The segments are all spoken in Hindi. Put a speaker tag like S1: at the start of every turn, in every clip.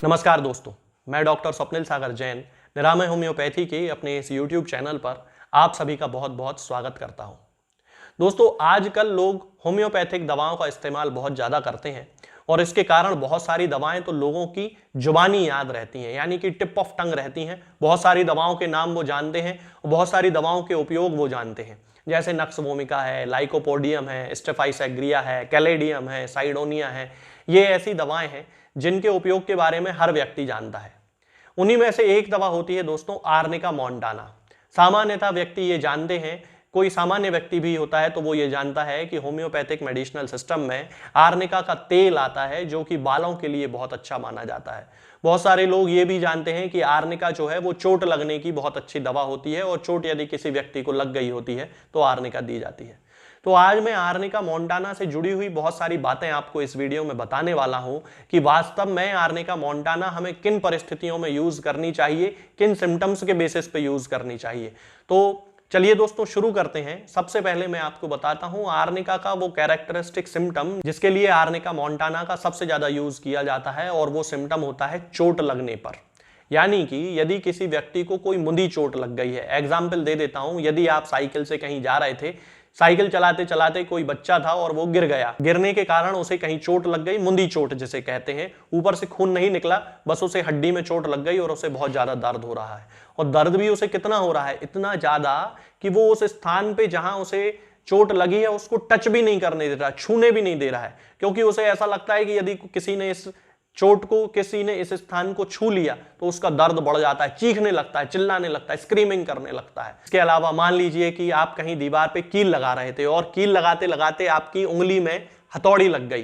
S1: नमस्कार दोस्तों, मैं डॉक्टर स्वप्निल सागर जैन निरामय होम्योपैथी के अपने इस YouTube चैनल पर आप सभी का बहुत बहुत स्वागत करता हूं। दोस्तों, आजकल लोग होम्योपैथिक दवाओं का इस्तेमाल बहुत ज़्यादा करते हैं और इसके कारण बहुत सारी दवाएं तो लोगों की जुबानी याद रहती हैं, यानी कि टिप ऑफ टंग रहती हैं। बहुत सारी दवाओं के नाम वो जानते हैं और बहुत सारी दवाओं के उपयोग वो जानते हैं, जैसे नक्स वोमिका है, लाइकोपोडियम है, स्टेफाइसेग्रिया है, कैलेडियम है, साइडोनिया है। ये ऐसी दवाएं हैं जिनके उपयोग के बारे में हर व्यक्ति जानता है। उन्हीं में से एक दवा होती है दोस्तों आर्निका मॉन्टाना। सामान्यतः व्यक्ति ये जानते हैं, कोई सामान्य व्यक्ति भी होता है तो वो ये जानता है कि होम्योपैथिक मेडिसिनल सिस्टम में आर्निका का तेल आता है जो कि बालों के लिए बहुत अच्छा माना जाता है। बहुत सारे लोग ये भी जानते हैं कि आर्निका जो है वो चोट लगने की बहुत अच्छी दवा होती है और चोट यदि किसी व्यक्ति को लग गई होती है तो आर्निका दी जाती है। तो आज मैं आर्निका मॉन्टाना से जुड़ी हुई बहुत सारी बातें आपको इस वीडियो में बताने वाला हूं कि वास्तव में आर्निका मॉन्टाना हमें किन परिस्थितियों में यूज करनी चाहिए, किन सिम्टम्स के बेसिस पे यूज करनी चाहिए। तो चलिए दोस्तों शुरू करते हैं। सबसे पहले मैं आपको बताता हूं आर्निका का वो कैरेक्टरिस्टिक सिम्टम जिसके लिए आर्निका मॉन्टाना का सबसे ज्यादा यूज किया जाता है, और वो सिम्टम होता है चोट लगने पर। यानी कि यदि किसी व्यक्ति को कोई मुंदी चोट लग गई है, एग्जाम्पल दे देता हूं, यदि आप साइकिल से कहीं जा रहे थे, साइकिल चलाते चलाते कोई बच्चा था और वो गिर गया, गिरने के कारण उसे कहीं चोट लग गई, मुंदी चोट जिसे कहते हैं, ऊपर से खून नहीं निकला, बस उसे हड्डी में चोट लग गई और उसे बहुत ज्यादा दर्द हो रहा है। और दर्द भी उसे कितना हो रहा है, इतना ज्यादा कि वो उस स्थान पे जहां उसे चोट लगी है उसको टच भी नहीं करने दे रहा, छूने भी नहीं दे रहा है, क्योंकि उसे ऐसा लगता है कि यदि किसी ने इस चोट को, किसी ने इस स्थान को छू लिया तो उसका दर्द बढ़ जाता है, चीखने लगता है, चिल्लाने लगता है, स्क्रीमिंग करने लगता है। इसके अलावा मान लीजिए कि आप कहीं दीवार पे कील लगा रहे थे और कील लगाते लगाते आपकी उंगली में हथौड़ी लग गई,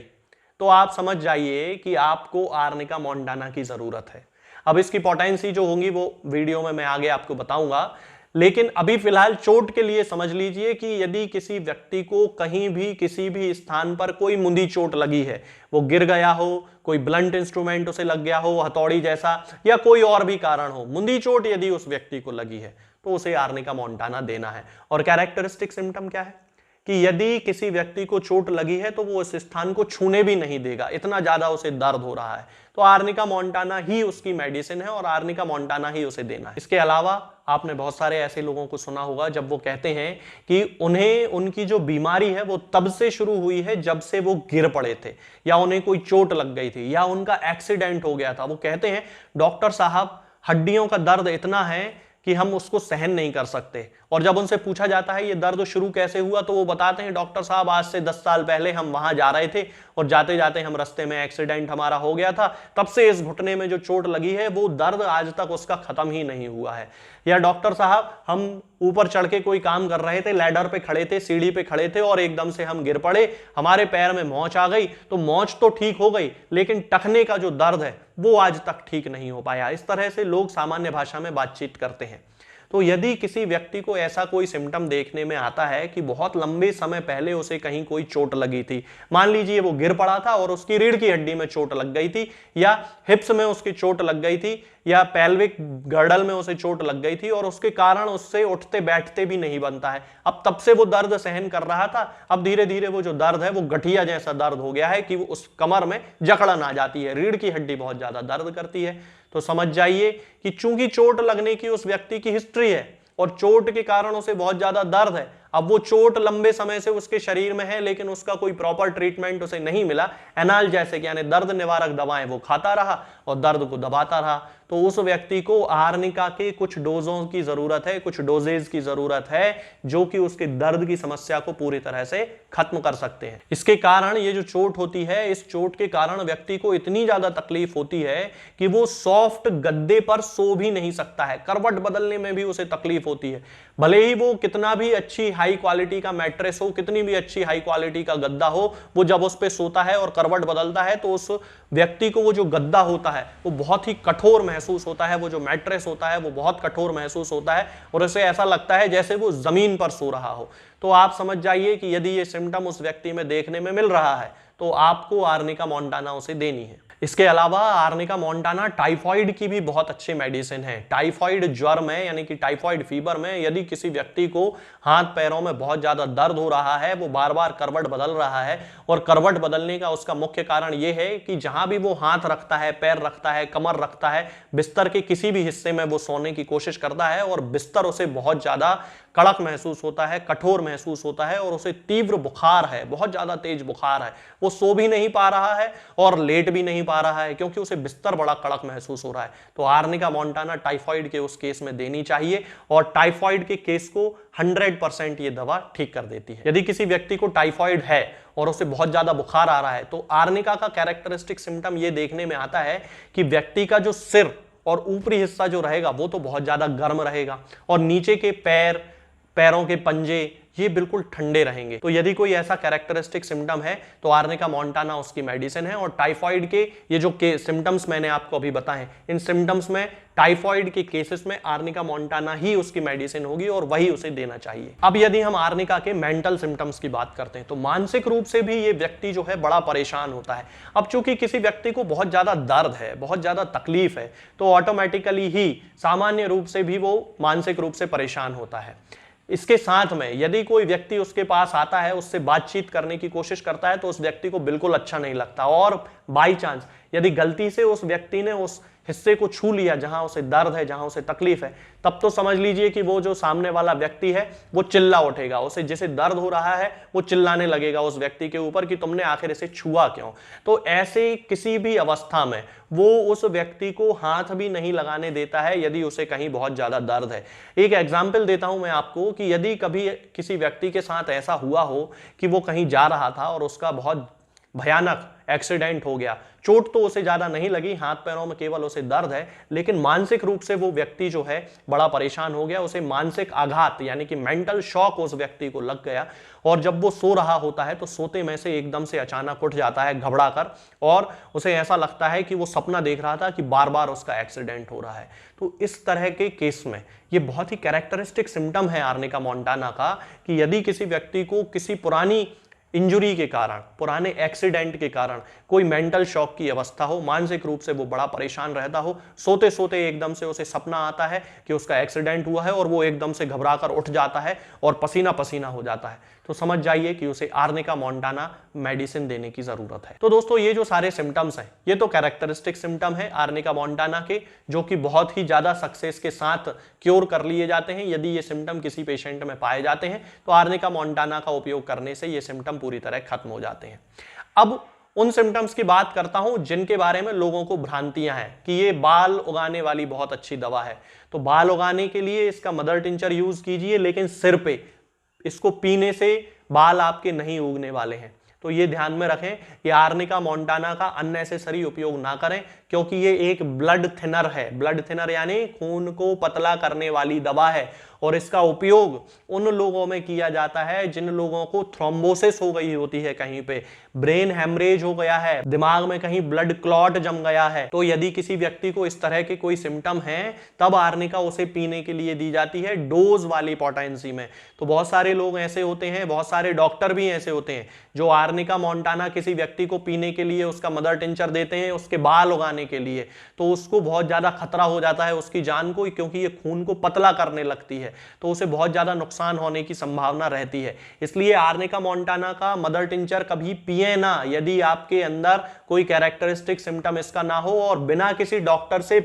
S1: तो आप समझ जाइए कि आपको आर्निका मॉन्टाना की जरूरत है। अब इसकी पोटेंसी जो होंगी वो वीडियो में मैं आगे आपको बताऊंगा, लेकिन अभी फिलहाल चोट के लिए समझ लीजिए कि यदि किसी व्यक्ति को कहीं भी किसी भी स्थान पर कोई मुंदी चोट लगी है, वो गिर गया हो, कोई ब्लंट इंस्ट्रूमेंट उसे लग गया हो, हथौड़ी जैसा, या कोई और भी कारण हो, मुंदी चोट यदि उस व्यक्ति को लगी है तो उसे आर्निका मॉन्टाना देना है। और कैरेक्टरिस्टिक सिम्टम क्या है कि यदि किसी व्यक्ति को चोट लगी है तो वो उस स्थान को छूने भी नहीं देगा, इतना ज्यादा उसे दर्द हो रहा है, तो आर्निका मॉन्टाना ही उसकी मेडिसिन है और आर्निका मॉन्टाना ही उसे देना है। इसके अलावा आपने बहुत सारे ऐसे लोगों को सुना होगा जब वो कहते हैं कि उन्हें उनकी जो बीमारी है वो तब से शुरू हुई है जब से वो गिर पड़े थे, या उन्हें कोई चोट लग गई थी, या उनका एक्सीडेंट हो गया था। वो कहते हैं डॉक्टर साहब हड्डियों का दर्द इतना है कि हम उसको सहन नहीं कर सकते। और जब उनसे पूछा जाता है ये दर्द शुरू कैसे हुआ, तो वो बताते हैं डॉक्टर साहब आज से 10 साल पहले हम वहां जा रहे थे और जाते जाते हम रास्ते में एक्सीडेंट हमारा हो गया था, तब से इस घुटने में जो चोट लगी है वो दर्द आज तक उसका खत्म ही नहीं हुआ है। या डॉक्टर साहब हम ऊपर चढ़ के कोई काम कर रहे थे, लैडर पे खड़े थे, सीढ़ी पे खड़े थे और एकदम से हम गिर पड़े, हमारे पैर में मोच आ गई, तो मोच तो ठीक हो गई लेकिन टखने का जो दर्द है वो आज तक ठीक नहीं हो पाया। इस तरह से लोग सामान्य भाषा में बातचीत करते हैं। तो यदि किसी व्यक्ति को ऐसा कोई सिम्टम देखने में आता है कि बहुत लंबे समय पहले उसे कहीं कोई चोट लगी थी, मान लीजिए वो गिर पड़ा था और उसकी रीढ़ की हड्डी में चोट लग गई थी, या हिप्स में उसकी चोट लग गई थी, या पेल्विक गर्डल में उसे चोट लग गई थी और उसके कारण उससे उठते बैठते भी नहीं बनता है, अब तब से वो दर्द सहन कर रहा था, अब धीरे धीरे वो जो दर्द है वो गठिया जैसा दर्द हो गया है कि वो उस कमर में जकड़न आ जाती है, रीढ़ की हड्डी बहुत ज्यादा दर्द करती है। तो समझ जाइए कि चूंकि चोट लगने की उस व्यक्ति की हिस्ट्री है और चोट के कारण उसे बहुत ज्यादा दर्द है, अब वो चोट लंबे समय से उसके शरीर में है लेकिन उसका कोई प्रॉपर ट्रीटमेंट उसे नहीं मिला, एनाल्जेसिक यानी दर्द निवारक दवाएं वो खाता रहा और दर्द को दबाता रहा, तो उस व्यक्ति को आर्निका के कुछ डोजों की जरूरत है, कुछ डोजेज की जरूरत है जो कि उसके दर्द की समस्या को पूरी तरह से खत्म कर सकते हैं। इसके कारण ये जो चोट होती है, इस चोट के कारण व्यक्ति को इतनी ज्यादा तकलीफ होती है कि वो सॉफ्ट गद्दे पर सो भी नहीं सकता है, करवट बदलने में भी उसे तकलीफ होती है। भले ही वो कितना भी अच्छी हाई क्वालिटी का मैट्रेस हो, कितनी भी अच्छी हाई क्वालिटी का गद्दा हो, वो जब उस पे सोता है और करवट बदलता है तो उस व्यक्ति को वो जो गद्दा होता है वो बहुत ही कठोर महसूस होता है, वो जो मैट्रेस होता है वो बहुत कठोर महसूस होता है और उसे ऐसा लगता है जैसे वो जमीन पर सो रहा हो। तो आप समझ जाइए कि यदि ये सिम्टम उस व्यक्ति में देखने में मिल रहा है तो आपको आर्निका मॉन्टाना उसे देनी है। इसके अलावा आर्निका मोंटाना टाइफाइड की भी बहुत अच्छी मेडिसिन है। टाइफाइड ज्वर में यानी कि टाइफाइड फीवर में यदि किसी व्यक्ति को हाथ पैरों में बहुत ज्यादा दर्द हो रहा है, वो बार बार करवट बदल रहा है, और करवट बदलने का उसका मुख्य कारण ये है कि जहां भी वो हाथ रखता है, पैर रखता है, कमर रखता है, बिस्तर के किसी भी हिस्से में वो सोने की कोशिश करता है और बिस्तर उसे बहुत ज्यादा कड़क महसूस होता है, कठोर महसूस होता है और उसे तीव्र बुखार है, बहुत ज्यादा तेज बुखार है, वो सो भी नहीं पा रहा है और लेट भी नहीं पा रहा है क्योंकि उसे बिस्तर बड़ा कड़क महसूस हो रहा है। तो आर्निका मोंटाना टाइफाइड के उस केस में देनी चाहिए और टाइफाइड के केस को 100% ये दवा ठीक कर देती है। यदि किसी व्यक्ति को टाइफाइड है और उसे बहुत ज्यादा बुखार आ रहा है तो आर्निका का कैरेक्टरिस्टिक सिम्टम ये देखने में आता है कि व्यक्ति का जो सिर और ऊपरी हिस्सा जो रहेगा वो तो बहुत ज्यादा गर्म रहेगा और नीचे के पैरों के पंजे ये बिल्कुल ठंडे रहेंगे। तो यदि कोई ऐसा कैरेक्टरिस्टिक सिम्टम है तो आर्निका मोंटाना उसकी मेडिसिन है। और टाइफाइड के ये जो सिम्टम्स मैंने आपको अभी बताए, इन सिम्टम्स में टाइफाइड के केसेस में आर्निका मोंटाना ही उसकी मेडिसिन होगी और वही उसे देना चाहिए। अब यदि हम आर्निका के मेंटल सिम्टम्स की बात करते हैं तो मानसिक रूप से भी ये व्यक्ति जो है बड़ा परेशान होता है। अब चूंकि किसी व्यक्ति को बहुत ज्यादा दर्द है, बहुत ज्यादा तकलीफ है, तो ऑटोमेटिकली ही सामान्य रूप से भी वो मानसिक रूप से परेशान होता है। इसके साथ में यदि कोई व्यक्ति उसके पास आता है, उससे बातचीत करने की कोशिश करता है तो उस व्यक्ति को बिल्कुल अच्छा नहीं लगता और बाई चांस यदि गलती से उस व्यक्ति ने उस हिस्से को छू लिया जहां उसे दर्द है, जहां उसे तकलीफ है, तब तो समझ लीजिए कि वो जो सामने वाला व्यक्ति है वो चिल्ला उठेगा, उसे जिसे दर्द हो रहा है वो चिल्लाने लगेगा उस व्यक्ति के ऊपर कि तुमने आखिर इसे छुआ क्यों। तो ऐसे किसी भी अवस्था में वो उस व्यक्ति को हाथ भी नहीं लगाने देता है यदि उसे कहीं बहुत ज्यादा दर्द है। एक एग्जाम्पल देता हूं मैं आपको कि यदि कभी किसी व्यक्ति के साथ ऐसा हुआ हो कि वो कहीं जा रहा था और उसका बहुत भयानक एक्सीडेंट हो गया, चोट तो उसे ज्यादा नहीं लगी, हाथ पैरों में केवल उसे दर्द है, लेकिन मानसिक रूप से वो व्यक्ति जो है बड़ा परेशान हो गया, उसे मानसिक आघात यानी कि मेंटल शॉक उस व्यक्ति को लग गया और जब वो सो रहा होता है तो सोते में से एकदम से अचानक उठ जाता है घबरा कर और उसे ऐसा लगता है कि वो सपना देख रहा था कि बार बार उसका एक्सीडेंट हो रहा है। तो इस तरह के केस में ये बहुत ही कैरेक्टरिस्टिक सिम्टम है आर्निका मोंटाना का कि यदि किसी व्यक्ति को किसी पुरानी इंजुरी के कारण, पुराने एक्सीडेंट के कारण कोई मेंटल शॉक की अवस्था हो, मानसिक रूप से वो बड़ा परेशान रहता हो, सोते सोते एकदम से उसे सपना आता है कि उसका एक्सीडेंट हुआ है और वो एकदम से घबराकर उठ जाता है और पसीना पसीना हो जाता है, तो समझ जाइए कि उसे आर्निका मोंटाना मेडिसिन देने की जरूरत है। तो दोस्तों ये जो सारे सिम्टम्स हैं ये तो कैरेक्टरिस्टिक सिम्टम है आर्निका मोंटाना के, जो कि बहुत ही ज्यादा सक्सेस के साथ क्योर कर लिए जाते हैं। यदि ये सिम्टम किसी पेशेंट में पाए जाते हैं तो आर्निका मोंटाना का उपयोग करने से ये सिम्टम पूरी तरह खत्म हो जाते हैं। अब उन सिम्टम्स की बात करता हूं जिनके बारे में लोगों को भ्रांतियां हैं कि ये बाल उगाने वाली बहुत अच्छी दवा है। तो बाल उगाने के लिए इसका मदर टिंचर यूज कीजिए, लेकिन सिर पे इसको पीने से बाल आपके नहीं उगने वाले हैं। तो ये ध्यान में रखें कि आर्निका मोंटाना का अननेसेसरी उपयोग ना करें क्योंकि ये एक ब्लड थिनर है। ब्लड थिनर यानी खून को पतला करने वाली दवा है और इसका उपयोग उन लोगों में किया जाता है जिन लोगों को थ्रोम्बोसिस हो गई होती है, कहीं पे ब्रेन हेमरेज हो गया है, दिमाग में कहीं ब्लड क्लॉट जम गया है। तो यदि किसी व्यक्ति को इस तरह के कोई सिम्टम हैं तब आर्निका उसे पीने के लिए दी जाती है डोज वाली पोटेंसी में। तो बहुत सारे लोग ऐसे होते हैं, बहुत सारे डॉक्टर भी ऐसे होते हैं जो आर्निका मोंटाना किसी व्यक्ति को पीने के लिए उसका मदर टिंचर देते हैं उसके बाल उगाने के लिए, तो उसको बहुत ज्यादा खतरा हो जाता है उसकी जान को, क्योंकि ये खून को पतला करने लगती है तो उसे बहुत ज्यादा नुकसान होने की संभावना रहती है। इसलिए आर्निका मोंटाना का मदर टिंचर कभी पिए ना यदि आपके अंदर कोई कैरेक्टरिस्टिक सिम्टम इसका ना हो, और बिना किसी डॉक्टर से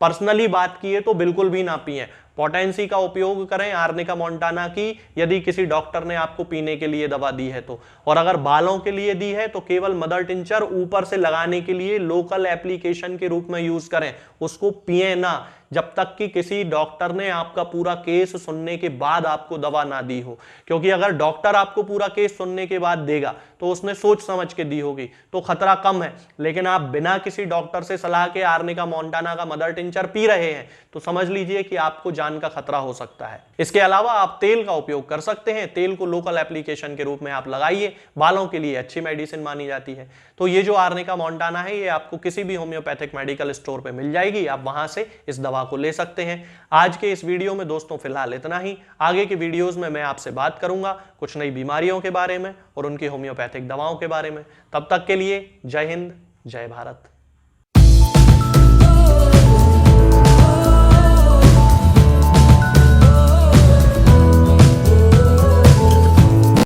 S1: पर्सनली बात किए तो बिल्कुल भी ना पिए। पोटेंसी का उपयोग करें आर्निका मोंटाना की यदि किसी डॉक्टर ने आपको पीने के लिए दवा दी है तो, और अगर बालों के लिए दी है तो केवल मदर टिंचर ऊपर से लगाने के लिए लोकल एप्लीकेशन के रूप में यूज करें, उसको पिए ना जब तक कि किसी डॉक्टर ने आपका पूरा केस सुनने के बाद आपको दवा ना दी हो। क्योंकि अगर डॉक्टर आपको पूरा केस सुनने के बाद देगा तो उसने सोच समझ के दी होगी तो खतरा कम है, लेकिन आप बिना किसी डॉक्टर से सलाह के आर्निका मोंटाना का मदर टिंचर पी रहे हैं तो समझ लीजिए कि आपको जान का खतरा हो सकता है। इसके अलावा आप तेल का उपयोग कर सकते हैं, तेल को लोकल एप्लीकेशन के रूप में आप लगाइए, बालों के लिए अच्छी मेडिसिन मानी जाती है। तो ये जो आर्निका मोंटाना है ये आपको किसी भी होम्योपैथिक मेडिकल स्टोर पे मिल जाएगी, आप वहां से इस दवा को ले सकते हैं। आज के इस वीडियो में दोस्तों फिलहाल इतना ही। आगे के वीडियोस में मैं आपसे बात करूंगा कुछ नई बीमारियों के बारे में और उनकी होम्योपैथिक दवाओं के बारे में। तब तक के लिए जय हिंद, जय भारत।